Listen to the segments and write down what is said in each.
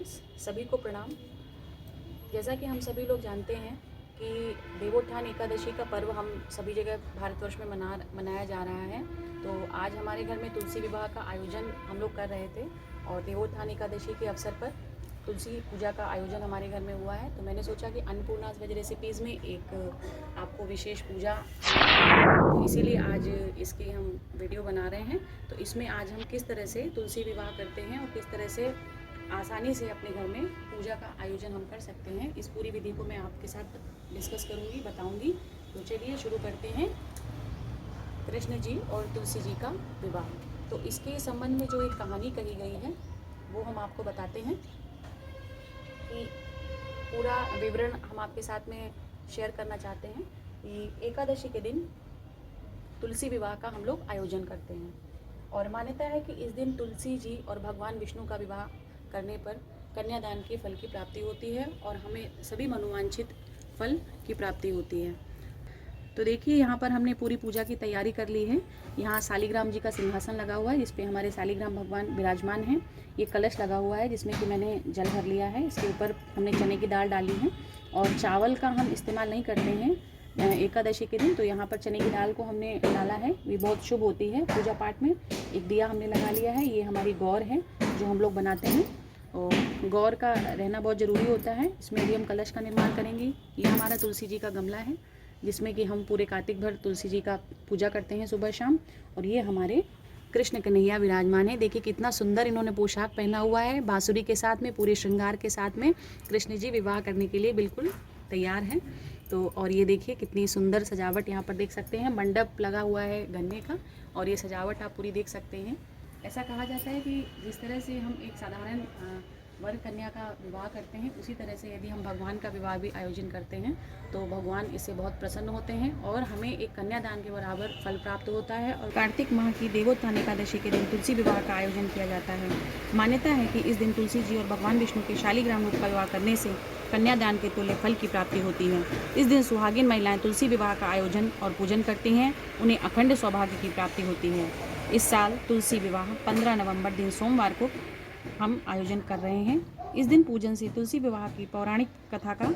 Friends, सभी को प्रणाम। जैसा कि हम सभी लोग जानते हैं कि देवोत्थान एकादशी का पर्व हम सभी जगह भारतवर्ष में मनाया जा रहा है। तो आज हमारे घर में तुलसी विवाह का आयोजन हम लोग कर रहे थे और देवोत्थान एकादशी के अवसर पर तुलसी पूजा का आयोजन हमारे घर में हुआ है। तो मैंने सोचा कि अन्नपूर्णाज वेज रेसिपीज़ में एक आपको विशेष पूजा, तो इसीलिए आज इसकी हम वीडियो बना रहे हैं। तो इसमें आज हम किस तरह से तुलसी विवाह करते हैं और किस तरह से आसानी से अपने घर में पूजा का आयोजन हम कर सकते हैं, इस पूरी विधि को मैं आपके साथ डिस्कस करूँगी, बताऊँगी। तो चलिए शुरू करते हैं। कृष्ण जी और तुलसी जी का विवाह। तो इसके संबंध में जो एक कहानी कही गई है वो हम आपको बताते हैं कि पूरा विवरण हम आपके साथ में शेयर करना चाहते हैं कि एकादशी के दिन तुलसी विवाह का हम लोग आयोजन करते हैं और मान्यता है कि इस दिन तुलसी जी और भगवान विष्णु का विवाह करने पर कन्यादान के फल की प्राप्ति होती है और हमें सभी मनोवांछित फल की प्राप्ति होती है। तो देखिए यहाँ पर हमने पूरी पूजा की तैयारी कर ली है। यहाँ शालिग्राम जी का सिंहासन लगा हुआ है जिस पे हमारे शालिग्राम भगवान विराजमान हैं। ये कलश लगा हुआ है जिसमें कि मैंने जल भर लिया है। इसके ऊपर हमने चने की दाल डाली है और चावल का हम इस्तेमाल नहीं करते हैं एकादशी के दिन। तो यहाँ पर चने की दाल को हमने डाला है, ये बहुत शुभ होती है पूजा पाठ में। एक दिया हमने लगा लिया है। ये हमारी गौर है जो हम लोग बनाते हैं और गौर का रहना बहुत ज़रूरी होता है। इसमें भी हम कलश का निर्माण करेंगे। ये हमारा तुलसी जी का गमला है जिसमें कि हम पूरे कार्तिक भर तुलसी जी का पूजा करते हैं सुबह शाम। और ये हमारे कृष्ण कन्हैया विराजमान है। देखिए कितना सुंदर इन्होंने पोशाक पहना हुआ है, बांसुरी के साथ में, पूरे श्रृंगार के साथ में कृष्ण जी विवाह करने के लिए बिल्कुल तैयार हैं। तो और ये देखिए कितनी सुंदर सजावट यहाँ पर देख सकते हैं। मंडप लगा हुआ है गन्ने का और ये सजावट आप पूरी देख सकते हैं। ऐसा कहा जाता है कि जिस तरह से हम एक साधारण वर कन्या का विवाह करते हैं उसी तरह से यदि हम भगवान का विवाह भी आयोजन करते हैं तो भगवान इससे बहुत प्रसन्न होते हैं और हमें एक कन्यादान के बराबर फल प्राप्त होता है। और कार्तिक माह की देवोत्थान एकादशी के दिन तुलसी विवाह का आयोजन किया जाता है। मान्यता है कि इस दिन तुलसी जी और भगवान विष्णु के शालिग्राम रूप का विवाह करने से कन्यादान के तुल्य फल की प्राप्ति होती है। इस दिन सुहागिन महिलाएं तुलसी विवाह का आयोजन और पूजन करती हैं, उन्हें अखंड सौभाग्य की प्राप्ति होती है। इस साल तुलसी विवाह 15 नवंबर दिन सोमवार को हम आयोजन कर रहे हैं। इस दिन पूजन से तुलसी विवाह की पौराणिक कथा का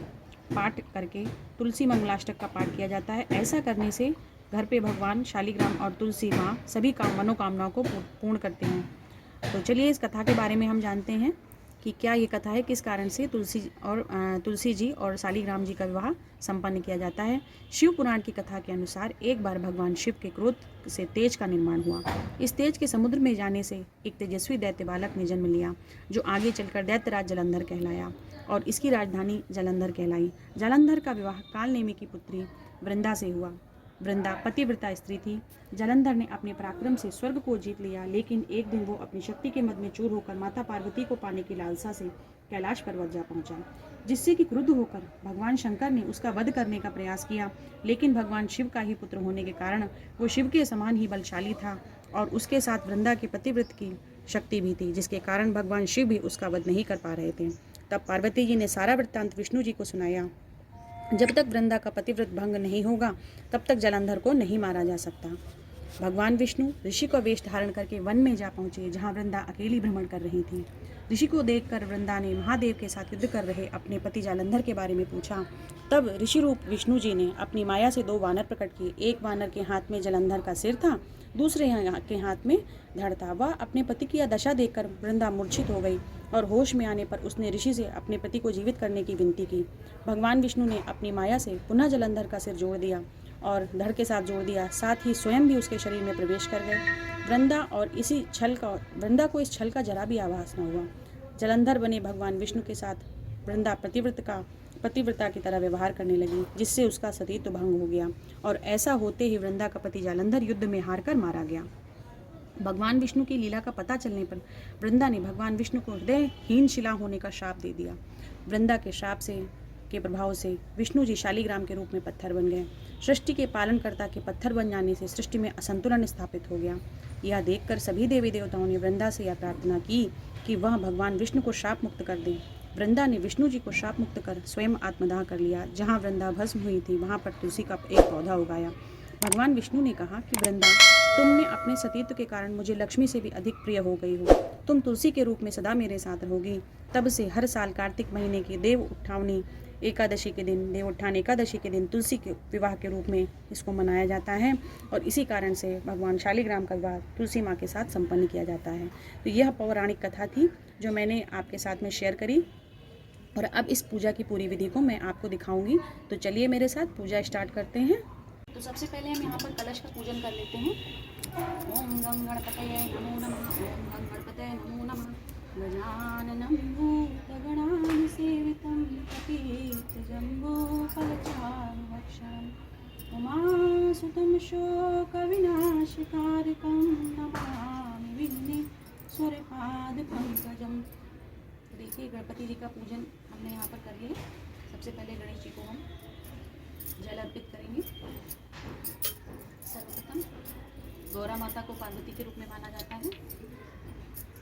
पाठ करके तुलसी मंगलाष्टक का पाठ किया जाता है। ऐसा करने से घर पे भगवान शालिग्राम और तुलसी माँ सभी मनोकामनाओं को पूर्ण करते हैं। तो चलिए इस कथा के बारे में हम जानते हैं कि क्या ये कथा है, किस कारण से तुलसी जी और शालिग्राम जी का विवाह संपन्न किया जाता है। शिव पुराण की कथा के अनुसार एक बार भगवान शिव के क्रोध से तेज का निर्माण हुआ। इस तेज के समुद्र में जाने से एक तेजस्वी दैत्य बालक ने जन्म लिया जो आगे चलकर दैत्यराज जालंधर कहलाया और इसकी राजधानी जालंधर कहलाई। जालंधर का विवाह कालनेमी की पुत्री वृंदा से हुआ। वृंदा पतिव्रता स्त्री थी। जालंधर ने अपने पराक्रम से स्वर्ग को जीत लिया, लेकिन एक दिन वो अपनी शक्ति के मद में चूर होकर माता पार्वती को पाने की लालसा से कैलाश पर्वत जा पहुंचा, जिससे कि क्रुद्ध होकर भगवान शंकर ने उसका वध करने का प्रयास किया। लेकिन भगवान शिव का ही पुत्र होने के कारण वो शिव के समान ही बलशाली था और उसके साथ वृंदा के पतिव्रत की शक्ति भी थी, जिसके कारण भगवान शिव भी उसका वध नहीं कर पा रहे थे। तब पार्वती जी ने सारा वृत्तांत विष्णु जी को सुनाया। जब तक वृंदा का पतिव्रत भंग नहीं होगा तब तक जालंधर को नहीं मारा जा सकता। भगवान विष्णु ऋषि को वेश धारण करके वन में जा पहुंचे जहां वृंदा अकेली भ्रमण कर रही थी। ऋषि को देखकर वृंदा ने महादेव के साथ युद्ध कर रहे अपने पति जालंधर के बारे में पूछा। तब ऋषि रूप विष्णु जी ने अपनी माया से 2 वानर प्रकट किए। एक वानर के हाथ में जालंधर का सिर था, दूसरे के हाथ में धड़ था। वह अपने पति की यह दशा देखकर वृंदा मूर्छित हो गई और होश में आने पर उसने ऋषि से अपने पति को जीवित करने की विनती की। भगवान विष्णु ने अपनी माया से पुनः जालंधर का सिर जोड़ दिया और धड़ के साथ जोड़ दिया, साथ ही स्वयं भी उसके शरीर में प्रवेश कर गए। वृंदा को इस छल का जरा भी आभास न हुआ। जालंधर बने भगवान विष्णु के साथ वृंदा पतिव्रता की तरह व्यवहार करने लगी, जिससे उसका सतीत्व भंग हो गया और ऐसा होते ही वृंदा का पति जालंधर युद्ध में हारकर मारा गया। भगवान विष्णु की लीला का पता चलने पर वृंदा ने भगवान विष्णु को हृदयहीन शिला होने का श्राप दे दिया। वृंदा के श्राप के प्रभाव से विष्णु जी शालिग्राम के रूप में पत्थर बन गए। सृष्टि के पालनकर्ता के पत्थर बन जाने से सृष्टि में असंतुलन स्थापित हो गया। यह देखकर सभी देवी देवताओं ने वृंदा से यह प्रार्थना की कि वह भगवान विष्णु को श्राप मुक्त कर दें। वृंदा ने विष्णु जी को श्राप मुक्त कर स्वयं आत्मदाह कर लिया। जहाँ वृंदा भस्म हुई थी वहाँ पर तुलसी का एक पौधा उगाया। भगवान विष्णु ने कहा कि वृंदा तुमने अपने सतीत्व के कारण मुझे लक्ष्मी से भी अधिक प्रिय हो गई हो। तुम तुलसी के रूप में सदा मेरे साथ रहोगी। तब से हर साल कार्तिक महीने की देव उत्थान एकादशी के दिन तुलसी के विवाह के रूप में इसको मनाया जाता है और इसी कारण से भगवान शालिग्राम का विवाह तुलसी माँ के साथ संपन्न किया जाता है। तो यह पौराणिक कथा थी जो मैंने आपके साथ में शेयर करी और अब इस पूजा की पूरी विधि को मैं आपको दिखाऊंगी। तो चलिए मेरे साथ पूजा स्टार्ट करते हैं। तो सबसे पहले हम यहाँ पर कलश का पूजन कर लेते हैं। ओम गं गणपतये नमो नमः। ओम गं गणपतये नमो नमः। गजाननं भूतगणाधिसेवितं कपित्थजम्बूफलचारुभक्षणम् उमासुतं शोकविनाशकारकं नमामि विघ्नेश्वरपादपङ्कजम्। देखिए गणपति जी का पूजन हमने यहाँ पर कर लिया। सबसे पहले गणेश जी को हम जल अर्पित करेंगे। सर्वप्रथम गौरा माता को पार्वती के रूप में माना जाता है।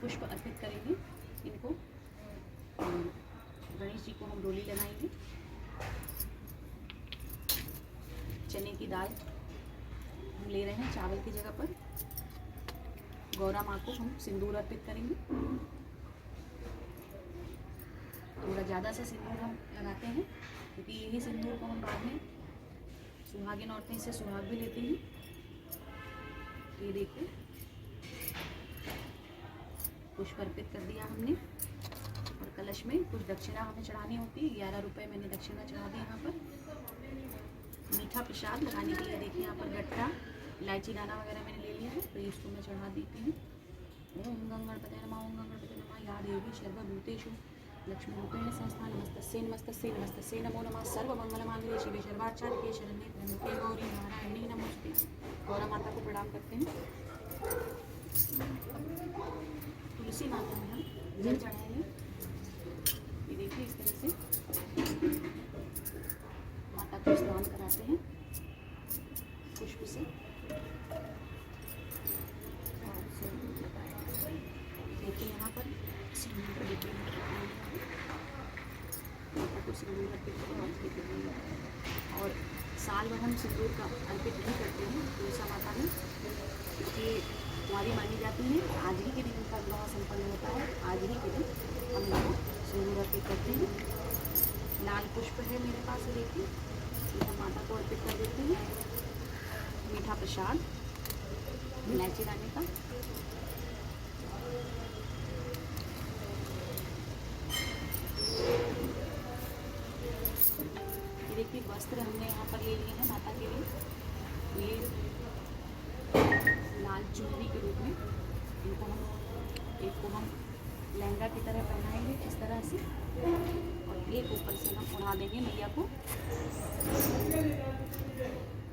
पुष्प अर्पित करेंगे इनको। गणेश जी को हम डोली लगाएंगे। चने की दाल हम ले रहे हैं चावल की जगह पर। गौरा माँ को हम सिंदूर अर्पित करेंगे। थोड़ा ज़्यादा सा सिंदूर हम लगाते हैं क्योंकि यही सिंदूर को हम बाद में सुहागिन औरतें इससे सुहाग भी लेती हैं। ये देखिए पुष्प अर्पित कर दिया हमने और कलश में कुछ दक्षिणा हमें चढ़ानी होती है। 11 रुपये मैंने दक्षिणा चढ़ा दी। यहाँ पर मीठा प्रसाद लगाने के लिए देखिए यहाँ पर गट्टा इलायची दाना वगैरह मैंने ले लिया है, तो इसको मैं चढ़ा देती हूँ। ओम गं गणपतये नमः। ओम गं गणपतये नमः। या देवी सर्वभूतेषु लक्ष्मीरूपेण संस्था नमस्तस्यै नमो नमः। सर्वमंगलमांगल्ये शिवे सर्वार्थसाधिके शरण्ये त्र्यंबके गौरी नारायणी नमोस्तुते। गौरा माता को प्रणाम करते हैं। तुलसी माता में हम जल चढ़ाएंगे। ये देखिए इस तरह से माता को स्नान कराते हैं पुष्प से। देखिए यहाँ पर सिंदूर और साल भर हम सिंदूर का अर्पित नहीं करते हैं तुलसी माता में, क्योंकि कुंवारी मानी जाती है। आज ही के दिन उनका विवाह संपन्न होता है। आज ही के दिन हम लोग सिंदूर अर्पित करते हैं। लाल पुष्प है मेरे पास, देखिए ये हम माता को अर्पित कर देते हैं। मीठा प्रसाद इलायची दाने का। ये देखिए वस्त्र हमने यहाँ पर ले लिए हैं माता के लिए। ये लाल चुनरी के रूप में इनको हम एक को हम लहंगा की तरह पहनाएंगे इस तरह से और एक ऊपर से हम उड़ा देंगे मैया को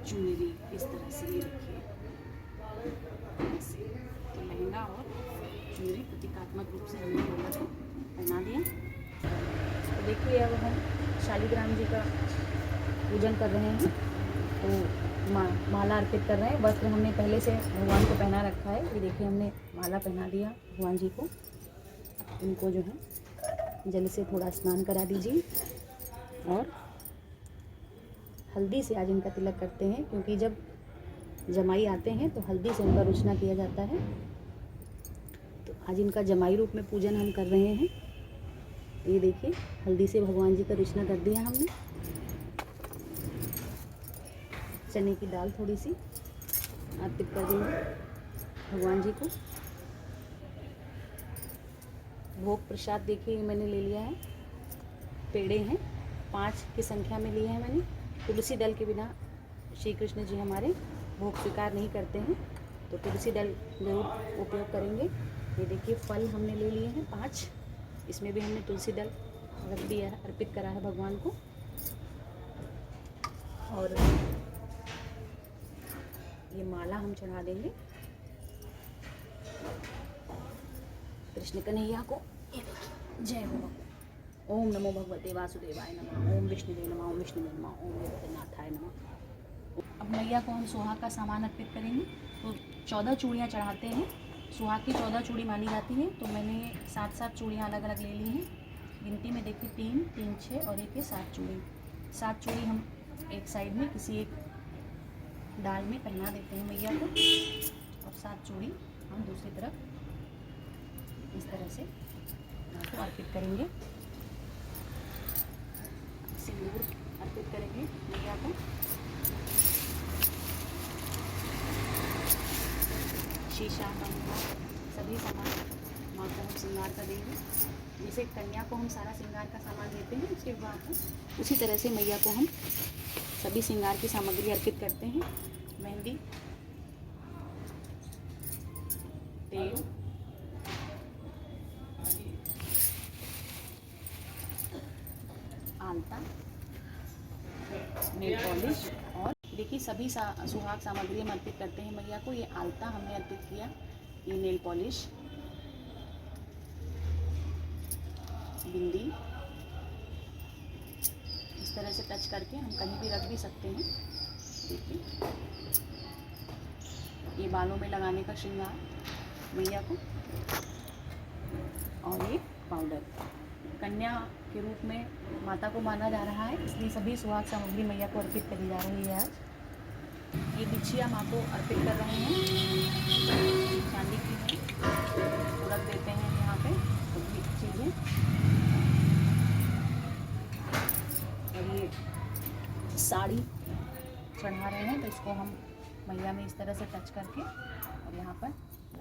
चुनरी इस तरह से। ये देखिए ऐसे तो लहंगा और चुनरी प्रतीकात्मक रूप से हमने मैया को पहना दिया। तो देखिए अब हम शालिग्राम जी का पूजन कर रहे हैं, तो माला अर्पित कर रहे हैं। वस्त्र हमने पहले से भगवान को पहना रखा है। ये देखिए हमने माला पहना दिया भगवान जी को। इनको जो है जल से थोड़ा स्नान करा दीजिए और हल्दी से आज इनका तिलक करते हैं, क्योंकि जब जमाई आते हैं तो हल्दी से उनका रुचना किया जाता है। तो आज इनका जमाई रूप में पूजन हम कर रहे हैं। ये देखिए हल्दी से भगवान जी का रुचना कर दिया हमने। चने की दाल थोड़ी सी अर्पित कर देंगे भगवान जी को। भोग प्रसाद देखिए मैंने ले लिया है। पेड़े हैं 5 की संख्या में लिए हैं मैंने। तुलसी दल के बिना श्री कृष्ण जी हमारे भोग स्वीकार नहीं करते हैं, तो तुलसी दल जरूर उपयोग करेंगे। ये देखिए फल हमने ले लिए हैं 5। इसमें भी हमने तुलसी दल रख दिया है, अर्पित करा है भगवान को। और ये माला हम चढ़ा देंगे कृष्ण कन्हैया को। जय हो। ओम नमो भगवते वासुदेवाय नमः। ओम विष्णुदेव नमः। ओम विष्णुदेव नमः। ओम जगन्नाथाय नमः। अब मैया को हम सुहाग का सामान अर्पित करेंगे। तो 14 चूड़ियाँ चढ़ाते हैं। सुहाग की 14 चूड़ी मानी जाती है, तो मैंने 7-7 चूड़ियाँ अलग अलग ले ली हैं। गिनती में देखिए 3, 3, 6 और 1 7 चूड़ी। 7 चूड़ी हम एक साइड में किसी एक डाल में पहना देते हैं मैया को। और 7 चूड़ी हम दूसरी तरफ इस तरह से को अर्पित करेंगे। सिंदूर अर्पित करेंगे मैया को। शीशा, पंखा, सभी सामान माँ को हम श्रृंगार का देंगे। जैसे कन्या को हम सारा श्रृंगार का सामान देते हैं उसके बाद उसी तरह से मैया को हम सभी श्रृंगार की सामग्री अर्पित करते हैं। मेहंदी, तेल, आलता, नेल पॉलिश और देखिए सभी सुहाग सामग्री हम अर्पित करते हैं मैया को। ये आलता हमने अर्पित किया, ये नेल पॉलिश, बिंदी, इस तरह से टच करके हम कहीं भी रख भी सकते हैं। देखिए ये बालों में लगाने का श्रृंगार मैया को, और ये पाउडर कन्या के रूप में माता को माना जा रहा है, इसलिए सभी सुहाग सामग्री मैया को अर्पित करी जा रही है। आज ये बिछिया माँ को अर्पित कर रहे हैं, चांदी की है, रख देते हैं यहाँ पे सभी चीज़ें। और ये साड़ी चढ़ा रहे हैं तो इसको हम मैया में इस तरह से टच करके और यहाँ पर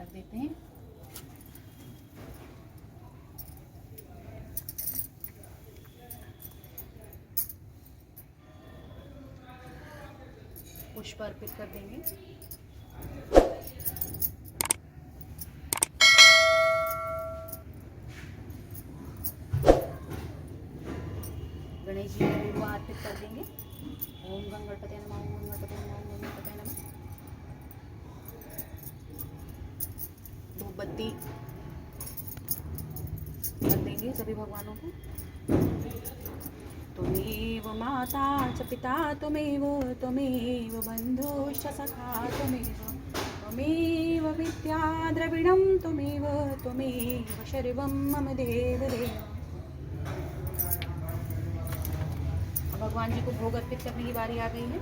रख देते हैं। पुष्प अर्पित कर देंगे। गणेश जी को पूर्वा अर्पित कर देंगे। ओम गं गणपते नमः, ओम गणपते नमः, ओम गणपते नमः। धूपबत्ती कर देंगे सभी भगवानों को। त्वमेव माता च पिता त्वमेव, त्वमेव बन्धुश्च सखा त्वमेव, त्वमेव विद्या द्रविणं त्वमेव, त्वमेव सर्वं मम देवदेव। भगवान जी को भोग अर्पित करने की बारी आ गई है।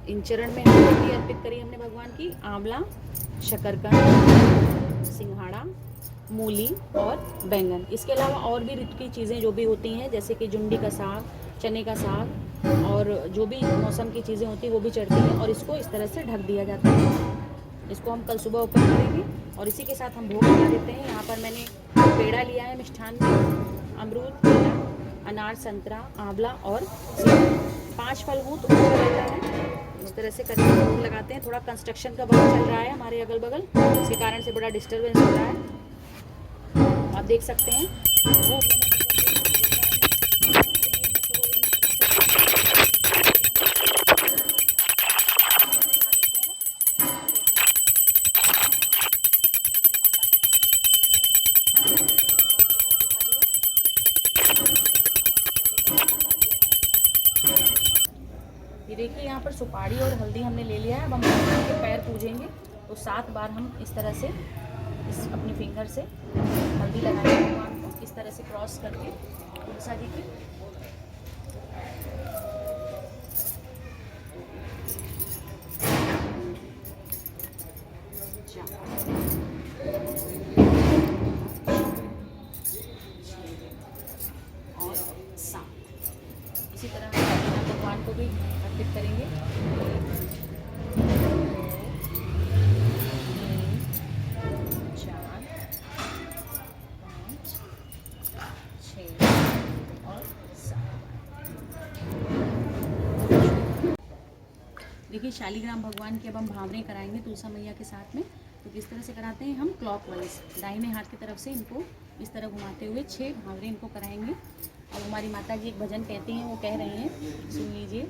इन चरण में हम अर्पित करी हमने भगवान की आंवला, शकरकंद, सिंघाड़ा, मूली और बैंगन। इसके अलावा और भी ऋतु की चीज़ें जो भी होती हैं जैसे कि जुंडी का साग, चने का साग और जो भी मौसम की चीज़ें होती हैं वो भी चढ़ती हैं और इसको इस तरह से ढक दिया जाता है। इसको हम कल सुबह ओपन करेंगे और इसी के साथ हम भोग लगा देते हैं। यहाँ पर मैंने पेड़ा लिया है मिष्ठान में, अमरूद, केला, अनार, संतरा, आंवला और 5 फल हूँ तो लगता है। इस तरह से करके भोग लगाते हैं। थोड़ा कंस्ट्रक्शन का वर्क चल रहा है हमारे अगल बगल, इसके कारण से बड़ा डिस्टर्बेंस हो रहा है, आप देख सकते हैं। ये देखिए यहाँ पर सुपारी और हल्दी हमने ले लिया है। अब हम भगवान के पैर पूजेंगे तो 7 बार हम इस तरह से इस अपने फिंगर से हल्दी लगाएंगे भगवान को, इस तरह से क्रॉस करके तुलसा जी की। और 7 इसी तरह हम भगवान को भी अर्पित करेंगे। 4 और 7। देखिए शालिग्राम भगवान की अब हम भावरें कराएंगे तुलसा मैया के साथ में। तो किस तरह से कराते हैं हम, क्लॉकवाइज दाहिने हाथ की तरफ से इनको इस तरह घुमाते हुए 6 भावरें इनको कराएंगे। अब हमारी माता जी एक भजन कहती हैं, वो कह रही हैं, सुन लीजिए।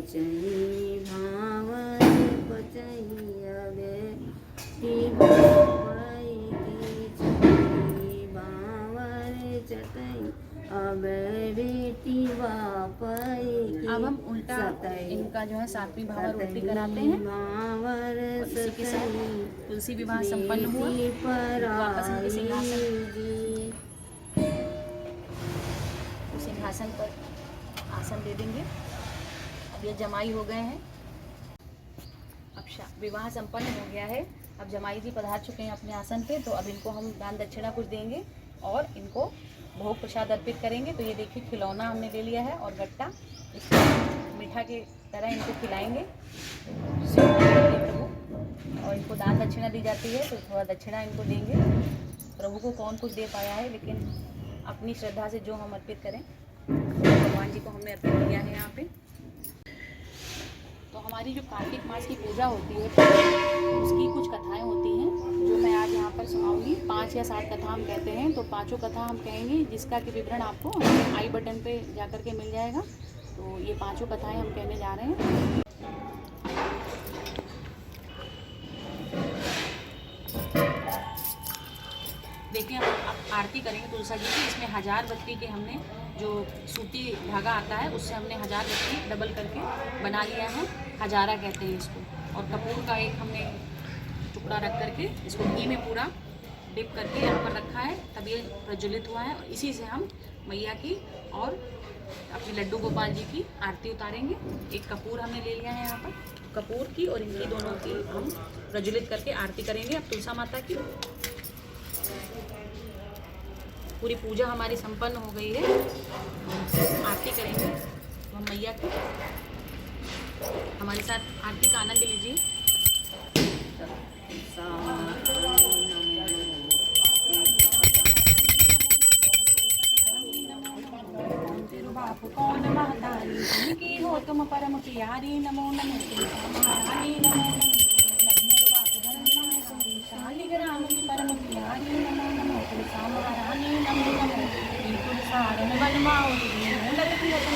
चली बेटा इनका जो है 7वीं भावारोपी कराते हैं। और इसी के साथ तुलसी विवाह संपन्न हुआ। वापस इनके सिंहासन पर आसन दे देंगे। अब ये जमाई हो गए हैं। अब विवाह संपन्न हो गया है। अब जमाई जी पधार चुके हैं अपने आसन पे, तो अब इनको हम दान दक्षिणा कुछ देंगे और इनको भोग प्रसाद अर्पित करेंगे। तो ये देखिए खिलौना हमने ले लिया है और गट्टा, इसको मीठा के तरह इनको खिलाएंगे प्रभु। और इनको दान दक्षिणा दी जाती है, तो थोड़ा दक्षिणा इनको देंगे। प्रभु को कौन कुछ दे पाया है, लेकिन अपनी श्रद्धा से जो हम अर्पित करें, भगवान जी को हमने अर्पित किया है यहाँ पे। तो हमारी जो कार्तिक मास की पूजा होती है उसकी कुछ कथाएं होती हैं जो मैं आज यहाँ पर सुनाऊंगी। 5 या 7 कथा हम कहते हैं, तो 5 कथा हम कहेंगे, जिसका कि विवरण आपको आई बटन पे जाकर के मिल जाएगा। तो ये 5 कथाएं हम कहने जा रहे हैं। देखिए हम आरती करेंगे तुलसा जी की। इसमें 1000 बत्ती के हमने जो सूती धागा आता है उससे हमने 1000 बत्ती डबल करके बना लिया है। हजारा कहते हैं इसको। और कपूर का एक हमने टुकड़ा रख करके इसको घी में पूरा डिप करके यहाँ पर रखा है, तब ये प्रज्वलित हुआ है। और इसी से हम मैया की और अपने लड्डू गोपाल जी की आरती उतारेंगे। एक कपूर हमने ले लिया है यहाँ पर, कपूर की और इनकी दोनों की हम प्रज्वलित करके आरती करेंगे। अब तुलसा माता की पूरी पूजा हमारी संपन्न हो गई है। आरती करेंगे हम मैया की। हमारे साथ आरती का आनंद लीजिए। कौन महतारी की हो तुम परम प्यारी, नमो नमो महारानी, नमो शालिग्राम की परम प्यारी, नमो नमो तुलसा महारानी, नमो नमो तुलसारण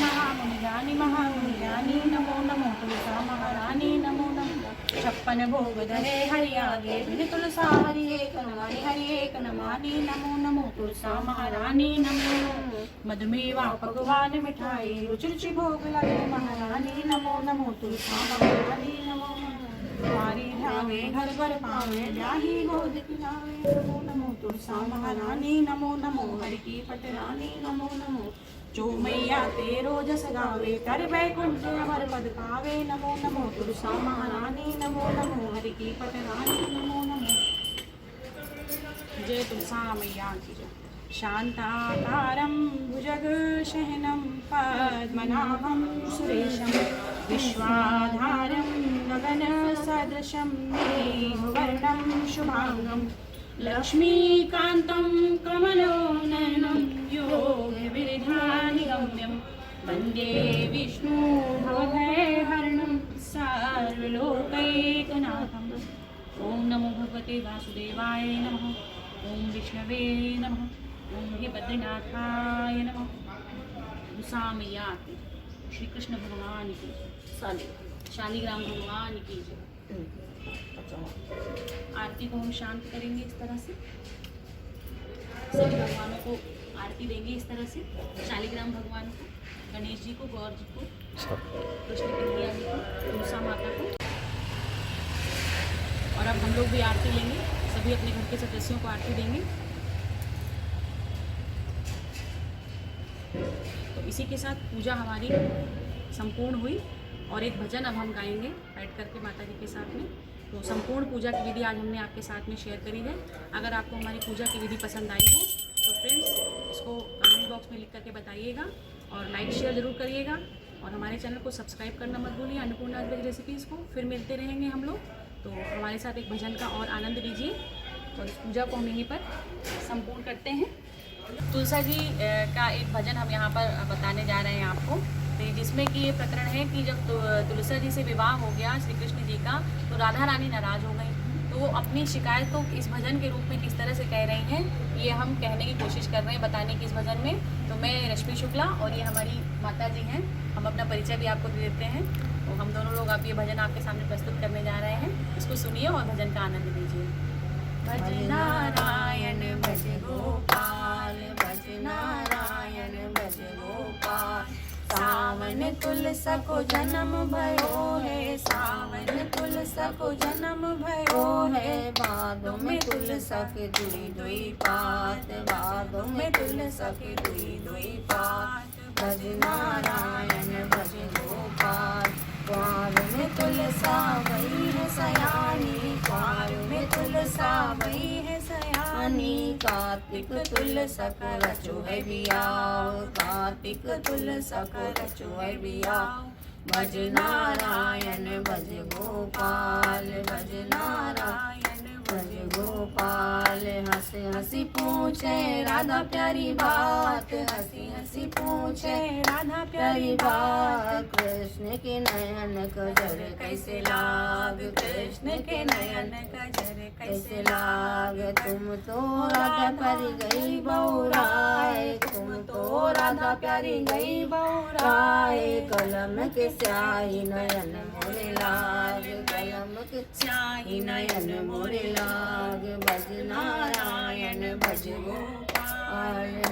महामुनि महामुनि, नमो नमो तुलसा महारानी, नमो नमो 56 भोग धरे हरि आगे, बिन तुलसा हरि एक नमानि, हरि एक नमानि, नमो नमो तुलसा महारानी, नमो मधुमेवा भगवान मिठाई, रुचि रुचि भोग लगे महारानी, नमो नमो तुलसा महारानी, नमो तुम्हारी ध्यावे घर घर पावे, जाही गोद खिलावे, नमो नमो तुलसा महारानी, नमो नमो हरि की पटरानी, नमो नमो जो मैया तेरो जस गावे, कर वैकुंठ अमर पद पावे, नमो नमो तुलसा महारानी, नमो नमो हरि की पटरानी, नमो नमो। जय तुलसा मैया की जय। शांताकारं भुजगशयनं पद्मनाभं सुरेशं, विश्वाधारं गगनसदृशं मेघवर्णं शुभांगं, लक्ष्मीकान्तं कमलोनयनं योगविरधानिगम्यं, वन्दे विष्णु भवभयहरणं सर्वलोकैकनाथम्। ओम नमो भगवते वासुदेवाय नमः। ओम विष्णवे नमः। ओम हे बद्रीनाथाय नमः। तुलसा मैया की, श्री कृष्ण भगवान की, शालिग्राम भगवान की जय। आरती को हम शांत करेंगे इस तरह से। सभी भगवानों को आरती देंगे इस तरह से। शालिग्राम भगवान को, गणेश जी को, गौर जी को, कृष्ण कन्हैया जी को, तुलसा माता को। और अब हम लोग भी आरती लेंगे। सभी अपने घर के सदस्यों को आरती देंगे। तो इसी के साथ पूजा हमारी संपूर्ण हुई। और एक भजन अब हम गाएंगे बैठ करके माता जी के साथ में। तो संपूर्ण पूजा की विधि आज हमने आपके साथ में शेयर करी है। अगर आपको हमारी पूजा की विधि पसंद आई हो तो फ्रेंड्स इसको कमेंट बॉक्स में लिख करके बताइएगा और लाइक शेयर ज़रूर करिएगा। और हमारे चैनल को सब्सक्राइब करना मत भूलिए, अन्नपूर्णा वेज रेसिपीज़ को। फिर मिलते रहेंगे हम लोग। तो हमारे साथ एक भजन का और आनंद लीजिए। और इस पूजा को हम यहीं पर संपूर्ण करते हैं। तुलसा जी का एक भजन हम यहाँ पर बताने जा रहे हैं आपको, जिसमें कि ये प्रकरण है कि जब तुलसा जी से विवाह हो गया श्री कृष्ण जी का, तो राधा रानी नाराज़ हो गई। तो वो अपनी शिकायत को इस भजन के रूप में किस तरह से कह रही हैं, ये हम कहने की कोशिश कर रहे हैं, बताने की इस भजन में। तो मैं रश्मि शुक्ला और ये हमारी माता जी हैं। हम अपना परिचय भी आपको दे देते हैं। तो हम दोनों लोग अब ये भजन आपके सामने प्रस्तुत करने जा रहे हैं। इसको सुनिए और भजन का आनंद लीजिए। भज नारायण भज गोपाल, भज नारायण भज गोपाल, सावन तुलसा को जन्म भयो है, सावन तुलसा को जन्म भयो है। भादों में तुलसा के दुई दुई पात, भादों में तुलसा के दुई दुई पात। भज नारायण भज गोपाल, ग्वाल में तुलसा वही है सयानी, ग्वाल में तुलसा वही है सयानी। कार्तिक तुलसा को रचो है बियाव, कार्तिक तुलसा को रचो है बियाव। भज नारायण भज गोपाल, भज नारायण भज गोपाल। हंसी हंसी पूछे राधा प्यारी बात, हंसी हंसी पूछे राधा प्यारी बात। कृष्ण के नयन कजर कैसे लाग, कृष्ण के नयन कजर कैसे लाग। तुम तो राधा प्यारी गई बौराए, तुम तो राधा प्यारी गई बौराए। कलम के स्याही नयन मोरे लाग, कलम के स्याही नयन मोरे लाग। भज नारायण भज गोपाल।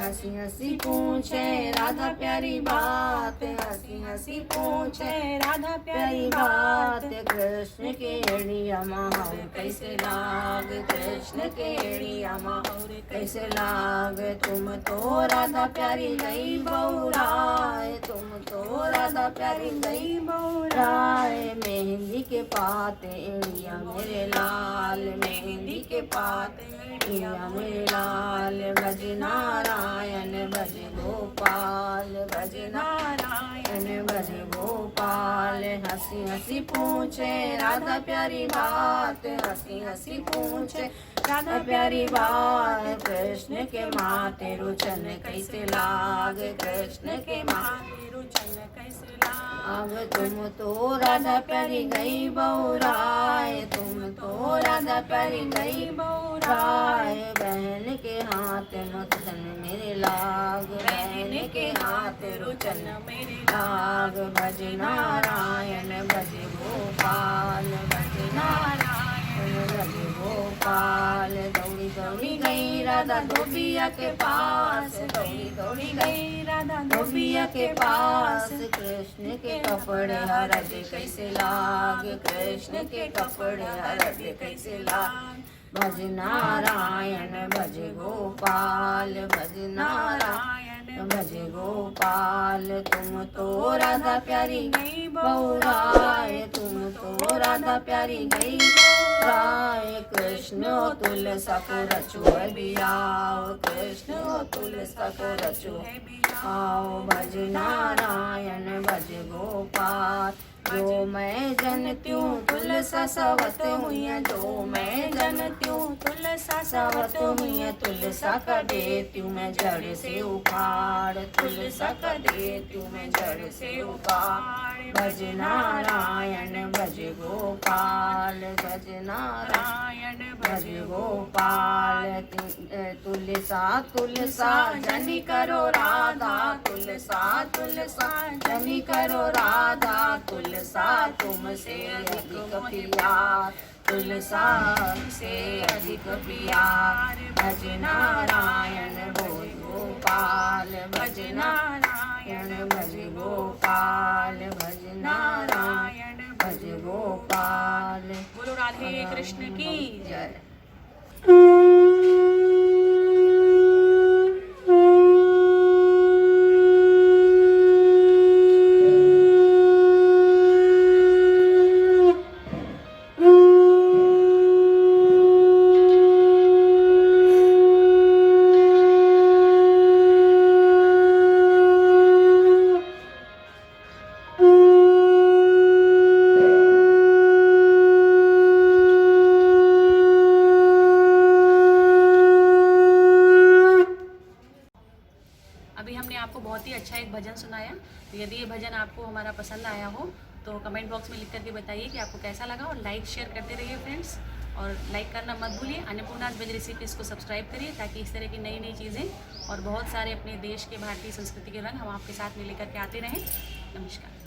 हंसी हंसी पूछे राधा प्यारी बात, हंसी हंसी पूछे राधा प्यारी बात। कृष्ण के एड़िया माहौर कैसे लाग, कृष्ण के एड़िया माहौर कैसे लाग। तुम तो राधा प्यारी गई बौराए, तुम तो राधा प्यारी गई बौराए। मेहंदी के पाते एड़िया मेरे लाल, मेहंदी के पाते एड़िया मेरे लाल। भज नारायण भज गोपाल, भज नारायण भज गोपाल। हंसी हंसी पूछे राधा प्यारी बात, हंसी हंसी पूछे राधा प्यारी बात। कृष्ण के माथे रुचन कैसे लाग, कृष्ण के माथे रुचन कैसे लाग। अब तुम तो राधा प्यारी गई बौराए, तुम तो राधा प्यारी गई बौराए। बहन के हाथ रुचन मेरे लाग, बहन के हाथ रुचन मेरे लाग। भज नारायण भज गोपाल, भज नारायण भज गोपाल। दौड़ी दौड़ी गई राधा धोबिया के पास, दौड़ी दौड़ी गई राधा धोबिया के पास। कृष्ण के कपड़े हरद कैसे लाग, कृष्ण के कपड़े हरद कैसे लाग। भज नारायण भज गोपाल, भज नारायण भज गोपाल। तुम तो राधा प्यारी गई बौराए, तुम तो राधा प्यारी गई बौराए। कृष्ण तुलसा को रचो है बियाव, कृष्ण तुलसा को रचो है बियाव। भज नारायण भज गोपाल। जो मैं जनती हूँ तुलसा सवत हुई, जो मैं जनती हूँ तुलसा सवत हुई। तुलसा का देती हूँ मैं जड़ से उखाड़, तुलसा का देती हूँ मैं जड़ से उखाड़। भज नारायण भज गोपाल, भज नारायण भज गोपाल। तुलसा तुलसा जनी करो राधा, तुलसा तुलसा जनी करो राधा। तुलसा तुमसे अधिक प्यार, तुलसा से अधिक प्यार। भज नारायण भज गोपाल, भज नारायण भज गोपाल, भज नारायण भज गोपाल। बोलो राधे कृष्ण की जय। अभी हमने आपको बहुत ही अच्छा एक भजन सुनाया। तो यदि ये भजन आपको हमारा पसंद आया हो तो कमेंट बॉक्स में लिख करके बताइए कि आपको कैसा लगा, और लाइक शेयर करते रहिए फ्रेंड्स, और लाइक करना मत भूलिए। अन्नपूर्णाज वेज रेसिपीज़ को सब्सक्राइब करिए ताकि इस तरह की नई नई चीज़ें और बहुत सारे अपने देश के भारतीय संस्कृति के रंग हम आपके साथ में लेकर के आते रहें। नमस्कार।